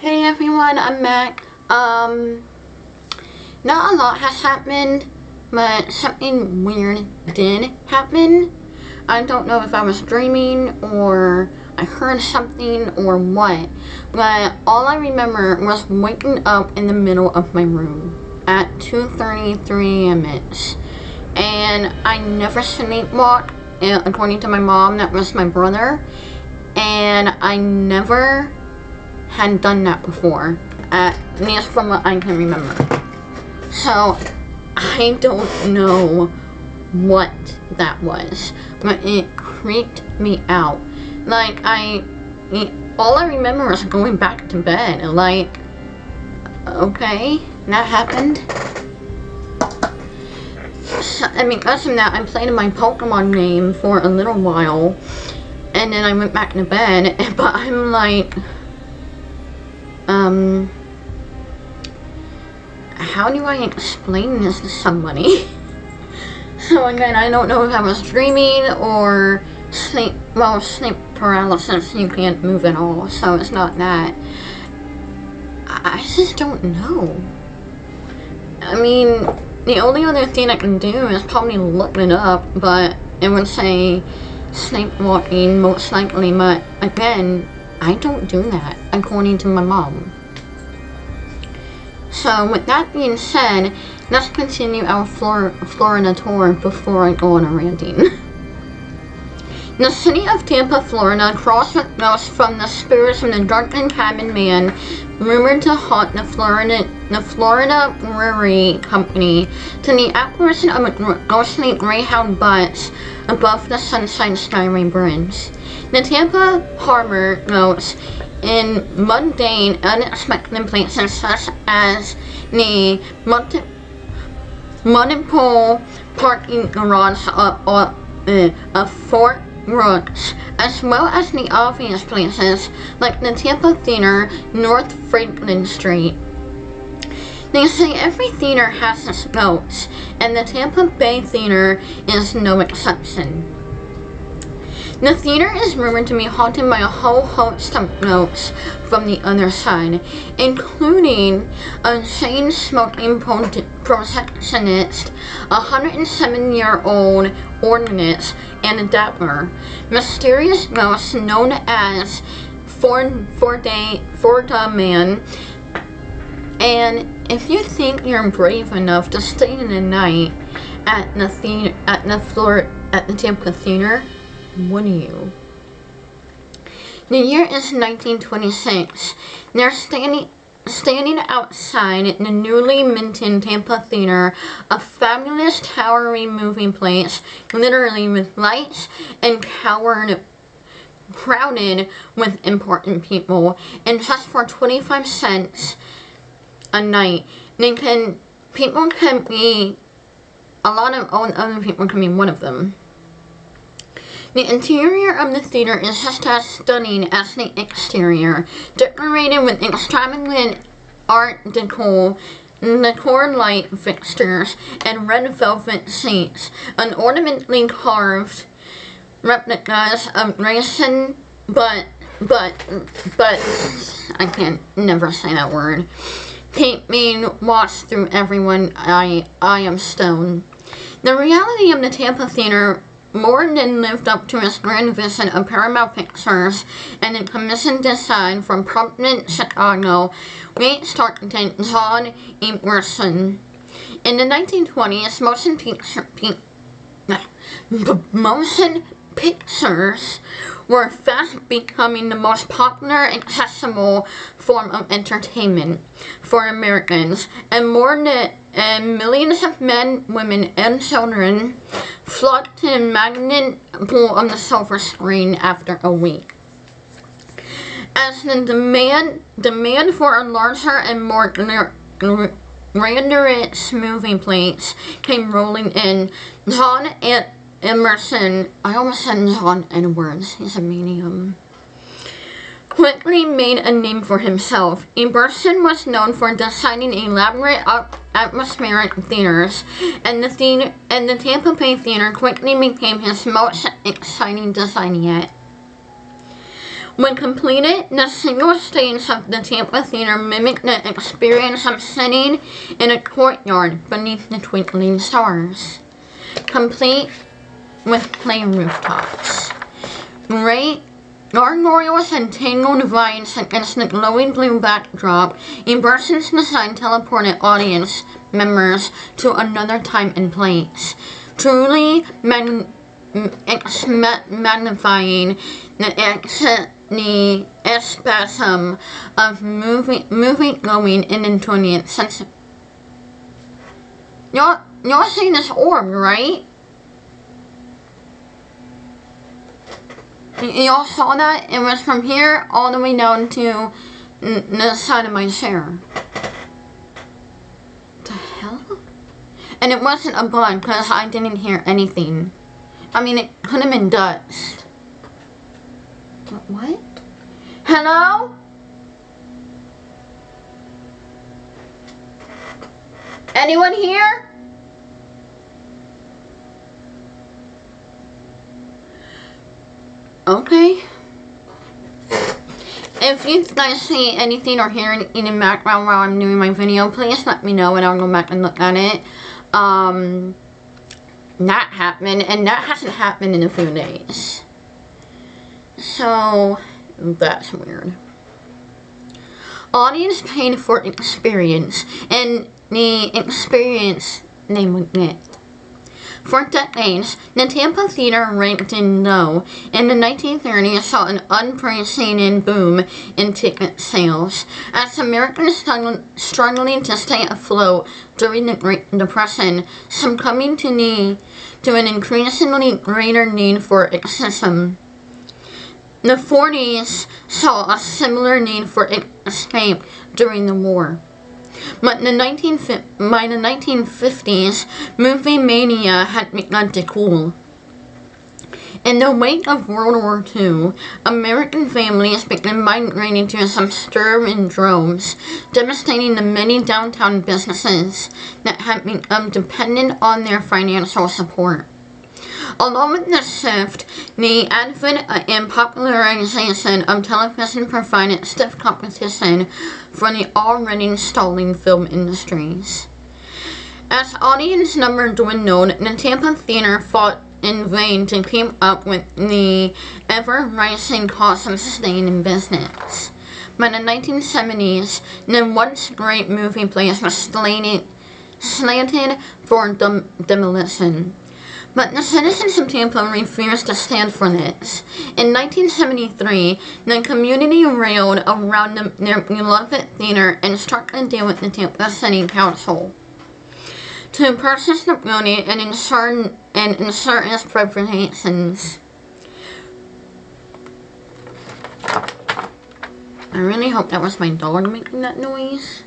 Hey everyone, I'm back. Not a lot has happened, but something weird did happen. I don't know if I was dreaming or I heard something or what, but all I remember was waking up in the middle of my room at 2:33 a.m. And I never sleepwalked, and according to my mom, that was my brother, and I never had done that before, at least from what I can remember. So I don't know what that was, but it creeped me out. Like all I remember was going back to bed. Like, okay, that happened. So, I mean, other than that, I played my Pokemon game for a little while, and then I went back to bed. But I'm like, how do I explain this to somebody? So again, I don't know if I was dreaming or sleep paralysis, you can't move at all, so it's not that. I just don't know. I mean, the only other thing I can do is probably look it up, but it would say sleepwalking most likely, but again, I don't do that, according to my mom. So with that being said, let's continue our Florida tour before I go on a ranting. The city of Tampa, Florida, crossed with ghosts from the spirits of the drunken cabin man rumored to haunt the Florida Brewery Company, to the apparition of a ghostly Greyhound bus above the Sunshine Skyway Bridge. The Tampa Harbor ghosts in mundane, unexpected places such as the multiple parking garage of Fort Brooks, as well as the obvious places like the Tampa Theater, North Franklin Street. They say every theater has its ghosts, and the Tampa Bay Theater is no exception. The theater is rumored to be haunted by a whole host of ghosts from the other side, including a chain-smoking projectionist, a 107-year-old organist, and a dapper, mysterious ghosts known as Forda Man. And if you think you're brave enough to stay in the night at the Tampa Theater, what are you? The year is 1926. They're standing outside the newly minted Tampa Theater, a fabulous towery movie place, literally with lights and crowded with important people, and just for 25 cents a night, a lot of other people can be one of them. The interior of the theater is just as stunning as the exterior, decorated with extravagant art decor light fixtures, and red velvet seats, and ornamentally carved replicas of raisin, but I can never say that word. Keep being watched through everyone. I am stoned. The reality of the Tampa Theater more than lived up to its grand vision of Paramount Pictures and the commissioned design from prominent Chicago Gates architect John Emerson. In the 1920s, motion pictures were fast becoming the most popular, accessible form of entertainment for Americans, and millions of men, women, and children flocked to the magnet pool of the silver screen after a week. As the demand for a larger and more grandiose movie plates came rolling in, John Emerson, I almost said John Edwards, he's a medium, quickly made a name for himself. Emerson was known for designing elaborate atmospheric theaters, and the Tampa Bay Theater quickly became his most exciting design yet. When completed, the single stage of the Tampa Theater mimicked the experience of sitting in a courtyard beneath the twinkling stars, complete with play rooftops. Great gargoyles and tangled vines against the glowing blue backdrop, a person's design teleported audience members to another time and place, truly magnifying the espasm of movie going in the 20th century. Y'all see this orb, right? Y'all saw that? It was from here all the way down to the side of my chair. What the hell? And it wasn't a bug because I didn't hear anything. I mean, it could have been dust. What? Hello? Anyone here? Okay. If you guys see anything or hear anything in the background while I'm doing my video, please let me know and I'll go back and look at it. That happened, and that hasn't happened in a few days. So, that's weird. Audience paid for experience, and the experience they would get. For decades, the Tampa Theater ranked in low. In the 1930s, saw an unprecedented boom in ticket sales, as Americans struggling to stay afloat during the Great Depression, succumbing to an increasingly greater need for escapism. The 40s saw a similar need for escape during the war. But by the 1950s, movie mania had begun to cool. In the wake of World War II, American families began migrating to some suburban droves, devastating the many downtown businesses that had become dependent on their financial support. Along with this shift, the advent and popularization of television provided stiff competition for the already stalling film industries. As audience numbers dwindled, the Tampa Theater fought in vain to keep up with the ever-rising cost of staying in business. By the 1970s, the once great movie place was slated for demolition. But the citizens of Tampa refused to stand for this. In 1973, the community rallied around their beloved theater and struck a deal with the Tampa City Council to purchase the building and insert its appropriations. I really hope that was my dog making that noise.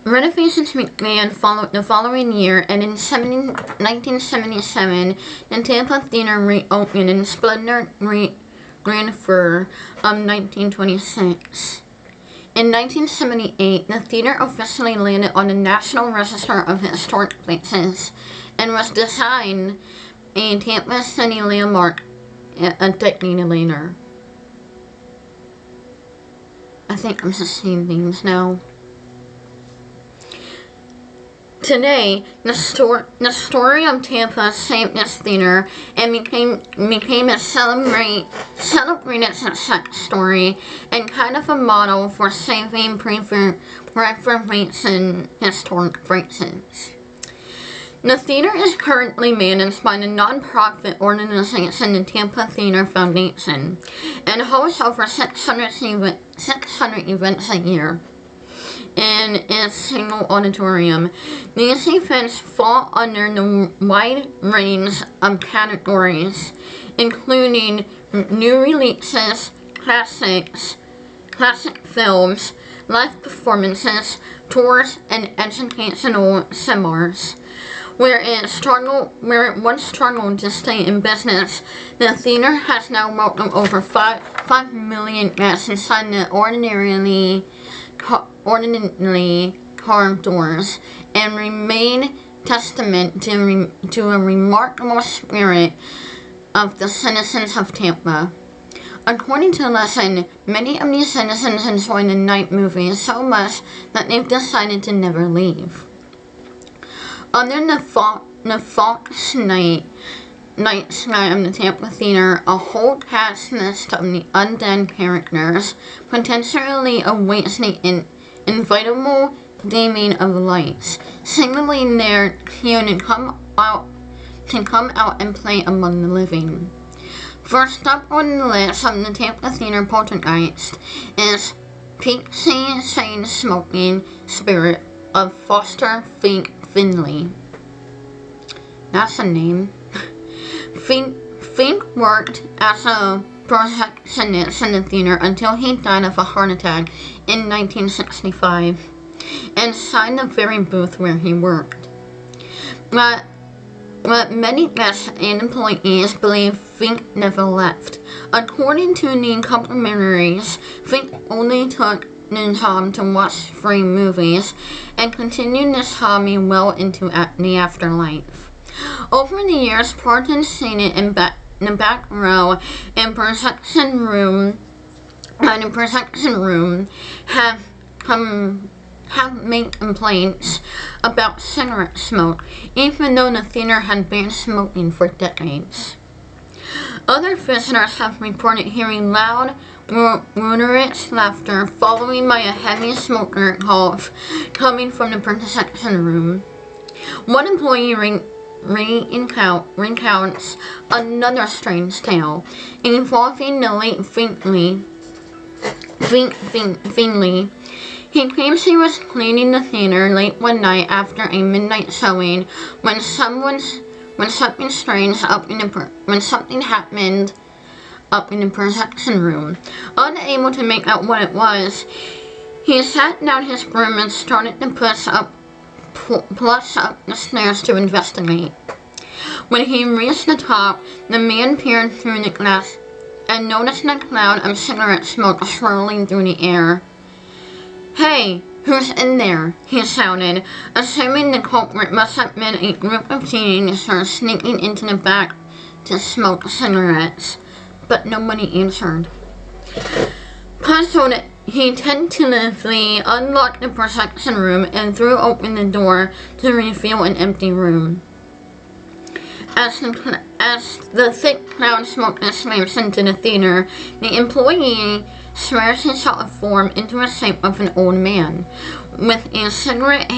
Renovations began the following year, and in 1977, the Tampa Theater reopened in splendor grandeur of 1926. In 1978, the theater officially landed on the National Register of Historic Places and was designed a Tampa City landmark a decade later. I think I'm just seeing things now. Today, the story of Tampa saved this theater and became a celebrated success story and kind of a model for saving preservation historic places. The theater is currently managed by the non-profit organization the Tampa Theater Foundation and hosts over 600 events a year in its single auditorium. These events fall under the wide range of categories, including new releases, classic films, live performances, tours, and educational seminars. Where it once struggled to stay in business, the theater has now welcomed over 5 million guests inside the ordinarily carved doors and remain testament to a remarkable spirit of the citizens of Tampa. According to Lesson, many of these citizens enjoy the night movies so much that they've decided to never leave. Under the Fox night sky of the Tampa Theater, a whole cast list of the undead characters potentially awaits the inevitable dimming of lights, signaling their cue to come out and play among the living. First up on the list of the Tampa Theater poltergeist is Pixie Chain Smoking Spirit of Foster Finley. That's a name. Fink worked as a projectionist in the theater until he died of a heart attack in 1965 and signed the very booth where he worked. But many guests and employees believe Fink never left. According to the commentaries, Fink only took the job to watch free movies and continued this hobby well into the afterlife. Over the years, persons seated in the back row and projection room have made complaints about cigarette smoke, even though the theater had banned smoking for decades. Other visitors have reported hearing loud, rich laughter followed by a heavy smoker cough coming from the projection room. One employee recounts another strange tale involving the late Finley. He claims he was cleaning the theater late one night after a midnight showing when something happened up in the projection room. Unable to make out what it was, he sat down his broom and started to push up the stairs to investigate. When he reached the top, the man peered through the glass and noticed a cloud of cigarette smoke swirling through the air. "Hey, who's in there?" he shouted, assuming the culprit must have been a group of teenagers sneaking into the back to smoke cigarettes. But nobody answered. Puzzled, he tentatively unlocked the projection room and threw open the door to reveal an empty room. As the thick cloud smoke escapes into the theater, the employee swears he saw a form into the shape of an old man, with a cigarette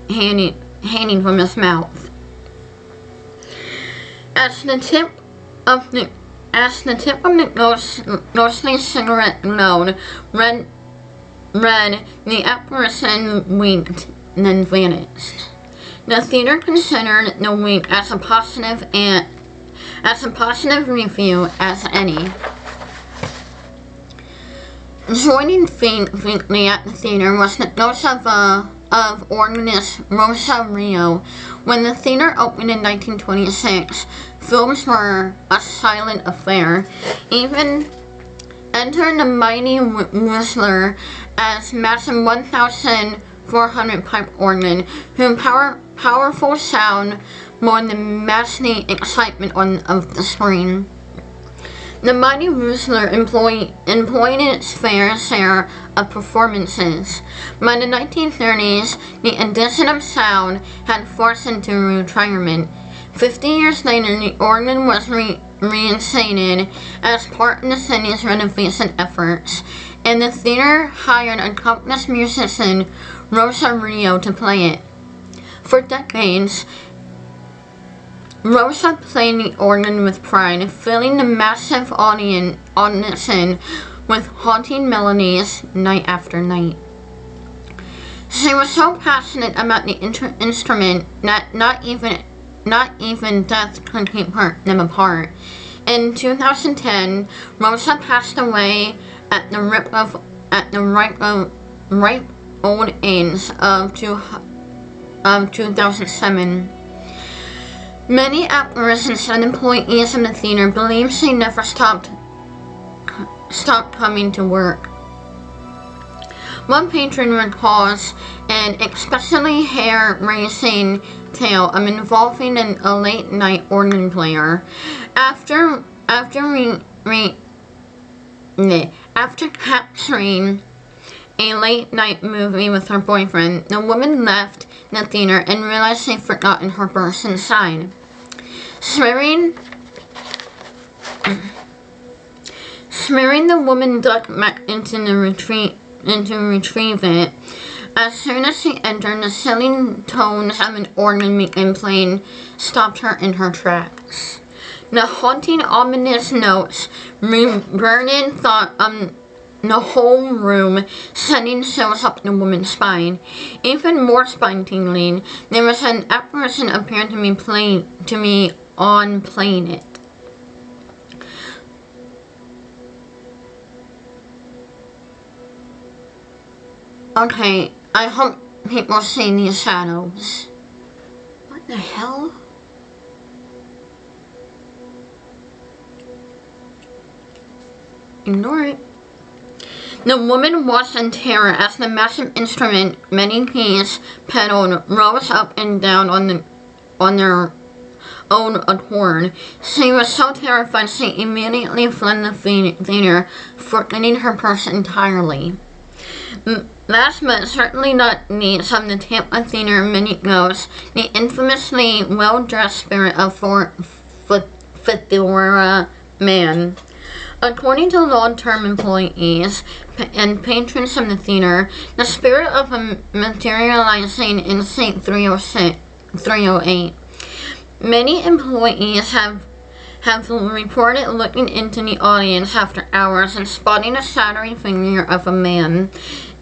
hanging from his mouth. As the tip of the ghostly cigarette glowed red, the apparition winked, then vanished. The theater considered the wink as a positive review as any. Joining Finley at the theater was the ghost of organist Rosa Rio. When the theater opened in 1926, films were a silent affair. Even entered the mighty whistler as massive 1,400 pipe organ, whose powerful sound more than matched the excitement of the screen. The mighty whistler employed its fair share of performances. By the 1930s, the addition of sound had forced into retirement. 50 years later, the organ was reinstated as part of the city's renovation efforts, and the theater hired accomplished musician Rosa Rio to play it. For decades, Rosa played the organ with pride, filling the massive audience with haunting melodies night after night. She was so passionate about the instrument that not even death could keep them apart. In 2010, Rosa passed away at the ripe old age of 2007. Many apparitions and employees in the theater believe she never stopped coming to work. One patron recalls an especially hair-raising tale involving a late night organ player. After capturing a late night movie with her boyfriend, the woman left the theater and realized she'd forgotten her purse inside. Swearing the woman ducked back into retrieve it. As soon as she entered, the chilling tones of an organ began playing stopped her in her tracks. The haunting, ominous notes reverberated thought the whole room, sending chills up the woman's spine. Even more spine-tingling, there was an apparition appeared to me on playing it. Okay, I hope people see these shadows. What the hell? Ignore it. The woman watched in terror as the massive instrument, many keys pedaled, rose up and down on their own accord. She was so terrified she immediately fled the theater, forgetting her purse entirely. Last but certainly not least, of the Tampa Theater many ghosts, the infamously well-dressed spirit of Fedora Man. According to long-term employees and patrons of the theater, the spirit of materializing in St. 308. Many employees have reported looking into the audience after hours and spotting a shadowy figure of a man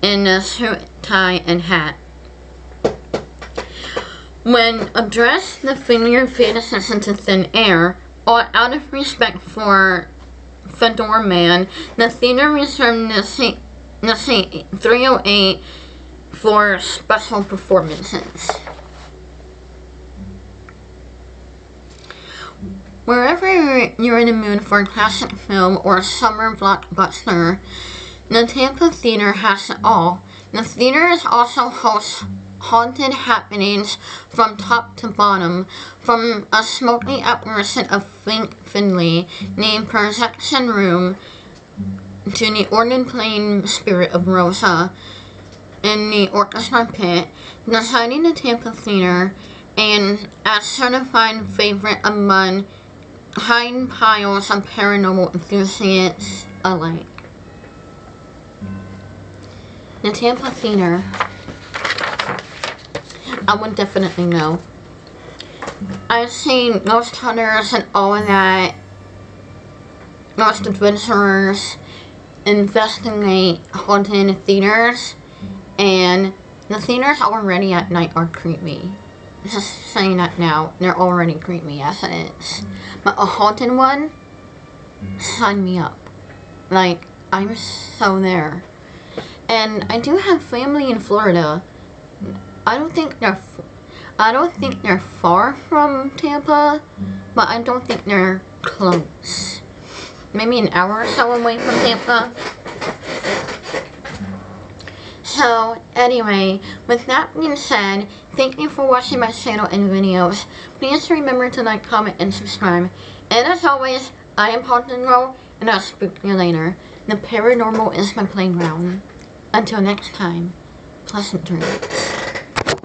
in a suit, tie, and hat. When addressed, the figure vanishes into thin air, out of respect for Fedora Man. The theater reserved the St. 308 for special performances. Wherever you're in the mood for a classic film or a summer blockbuster, the Tampa Theater has it all. The theater is also hosts haunted happenings from top to bottom, from a smoky apparition of Finley named Projection Room to the organ-playing spirit of Rosa in the orchestra pit, deciding the Tampa Theater and as certified favorite among high piles of paranormal enthusiasts alike. The Tampa Theater, I would definitely know. I've seen ghost hunters and all of that, ghost adventurers investigate haunted theaters, and the theaters already at night are creepy. Just saying that now, they're already creepy as it is. But a haunted one, sign me up. Like, I'm so there. And I do have family in Florida. I don't think they're far from Tampa, but I don't think they're close. Maybe an hour or so away from Tampa. So, anyway, with that being said, thank you for watching my channel and videos. Please remember to like, comment, and subscribe. And as always, I am Haunted Girl, and I'll speak to you later. The paranormal is my playground. Until next time, pleasant dreams.